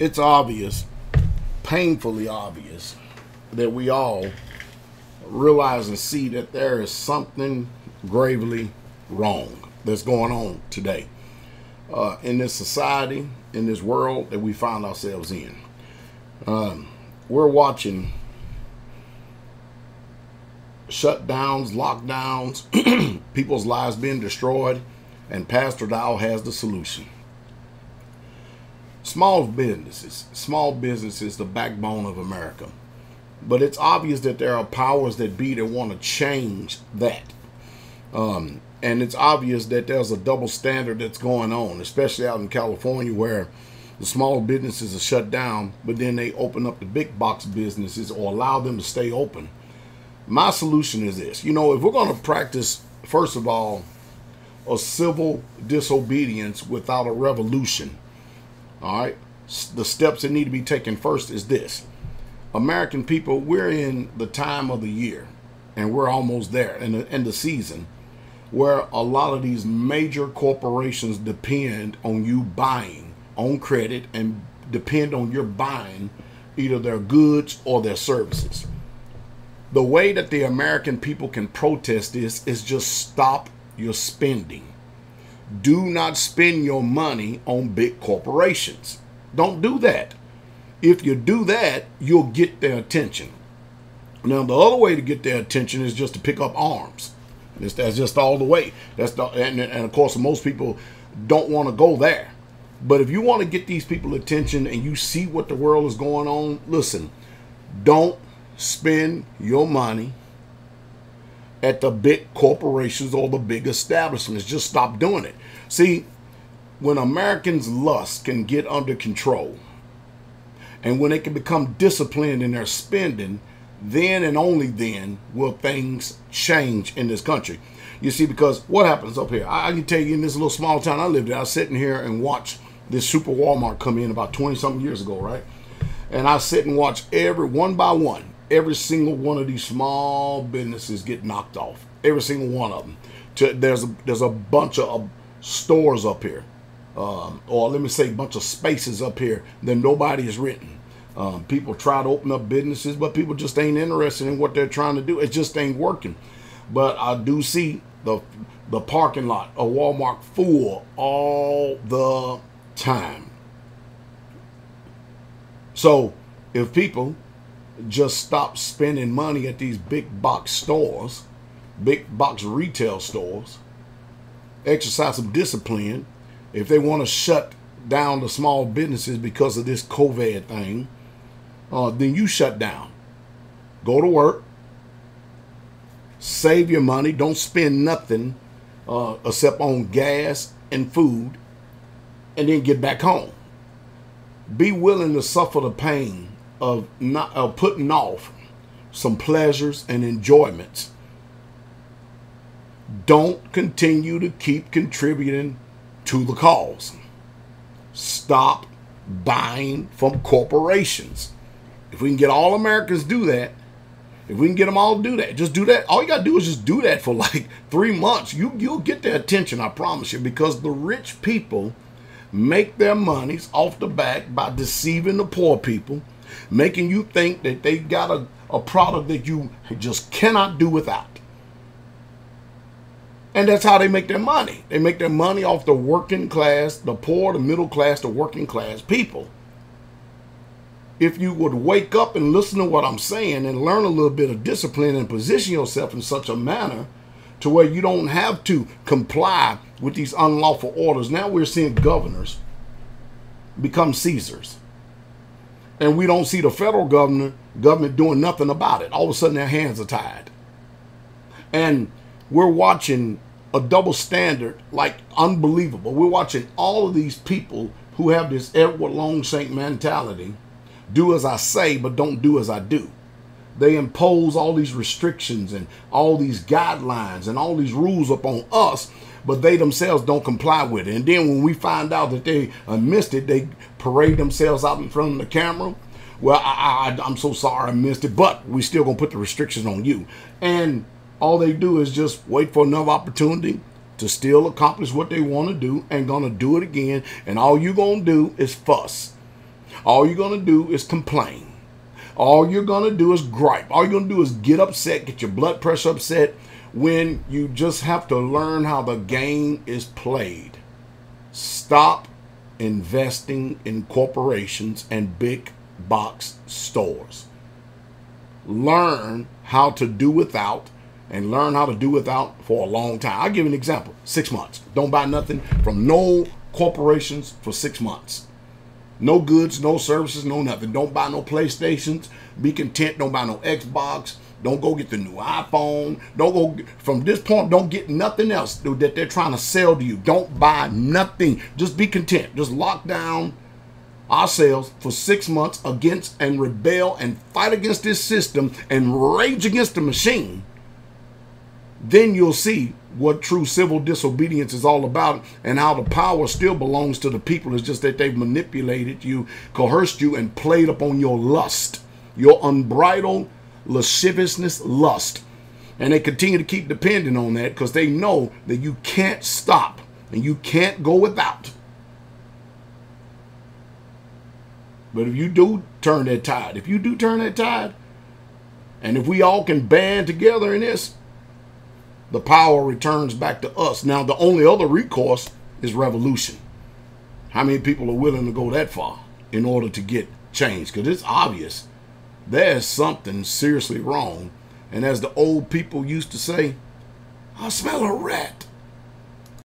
It's obvious, painfully obvious, that we all realize and see that there is something gravely wrong that's going on today in this society, in this world that we find ourselves in. We're watching shutdowns, lockdowns, people's lives being destroyed, and Pastor Dowell has the solution. Small businesses, the backbone of America. But it's obvious that there are powers that be that want to change that. And it's obvious that there's a double standard that's going on, especially out in California, where the small businesses are shut down, but then they open up the big box businesses or allow them to stay open. My solution is this. You know, if we're going to practice, first of all, a civil disobedience without a revolution, all right, the steps that need to be taken first is this. American people, we're in the time of the year, and we're almost there in the season, where a lot of these major corporations depend on you buying on credit and depend on your buying either their goods or their services. The way that the American people can protest this is just stop your spending. Do not spend your money on big corporations. Don't do that. If you do that, you'll get their attention. Now, the other way to get their attention is just to pick up arms. That's just all the way. And of course, most people don't want to go there. But if you want to get these people attention and you see what the world is going on, listen, don't spend your money at the big corporations or the big establishments. Just stop doing it. See, when Americans' lust can get under control and when they can become disciplined in their spending, then and only then will things change in this country. You see, because what happens up here, I can tell you, in this little small town I lived in, I was sitting here and watched this super Walmart come in about 20-something years ago, right? And I sit and watch one by one, every single one of these small businesses get knocked off. Every single one of them. There's a bunch of stores up here, or let me say a bunch of spaces up here that nobody has written. People try to open up businesses, but people just ain't interested in what they're trying to do. It just ain't working. But I do see the parking lot of Walmart full all the time. So if people just stop spending money at these big box stores, big box retail stores, exercise some discipline, if they want to shut down the small businesses because of this COVID thing, then you shut down. Go to work, save your money, don't spend nothing except on gas and food, and then get back home. Be willing to suffer the pain of not putting off some pleasures and enjoyments. Don't continue to keep contributing to the cause. Stop buying from corporations. If we can get all Americans do that, if we can get them all to do that, just do that. All you got to do is just do that for like 3 months. You'll get their attention, I promise you, because the rich people make their monies off the back by deceiving the poor people, making you think that they got a product that you just cannot do without. And that's how they make their money. They make their money off the working class, the poor, the middle class, the working class people. If you would wake up and listen to what I'm saying and learn a little bit of discipline and position yourself in such a manner to where you don't have to comply with these unlawful orders. Now we're seeing governors become Caesars. And we don't see the federal government doing nothing about it. All of a sudden their hands are tied. And we're watching a double standard like unbelievable. We're watching all of these people who have this Edward Longshank mentality. Do as I say, but don't do as I do. They impose all these restrictions and all these guidelines and all these rules upon us, but they themselves don't comply with it. And then when we find out that they missed it, they parade themselves out in front of the camera. Well, I'm so sorry I missed it, but we still gonna put the restrictions on you. And all they do is just wait for another opportunity to still accomplish what they want to do and gonna do it again. And all you gonna do is fuss. All you're going to do is complain. All you're going to do is gripe. All you're going to do is get upset, get your blood pressure upset, when you just have to learn how the game is played. Stop investing in corporations and big box stores. Learn how to do without, and learn how to do without for a long time. I'll give you an example. 6 months. Don't buy nothing from no corporations for 6 months. No goods, no services, no nothing. Don't buy no PlayStations. Be content. Don't buy no Xbox. Don't go get the new iPhone. Don't go, from this point, don't get nothing else that they're trying to sell to you. Don't buy nothing. Just be content. Just lock down ourselves for 6 months against and rebel and fight against this system and rage against the machine. Then you'll see what true civil disobedience is all about, and how the power still belongs to the people. It's just that they've manipulated you, coerced you, and played upon your lust, your unbridled lasciviousness, lust. And they continue to keep depending on that because they know that you can't stop and you can't go without. But if you do turn that tide, and if we all can band together in this, the power returns back to us. Now, the only other recourse is revolution. How many people are willing to go that far in order to get change? Because it's obvious there's something seriously wrong. And as the old people used to say, I smell a rat.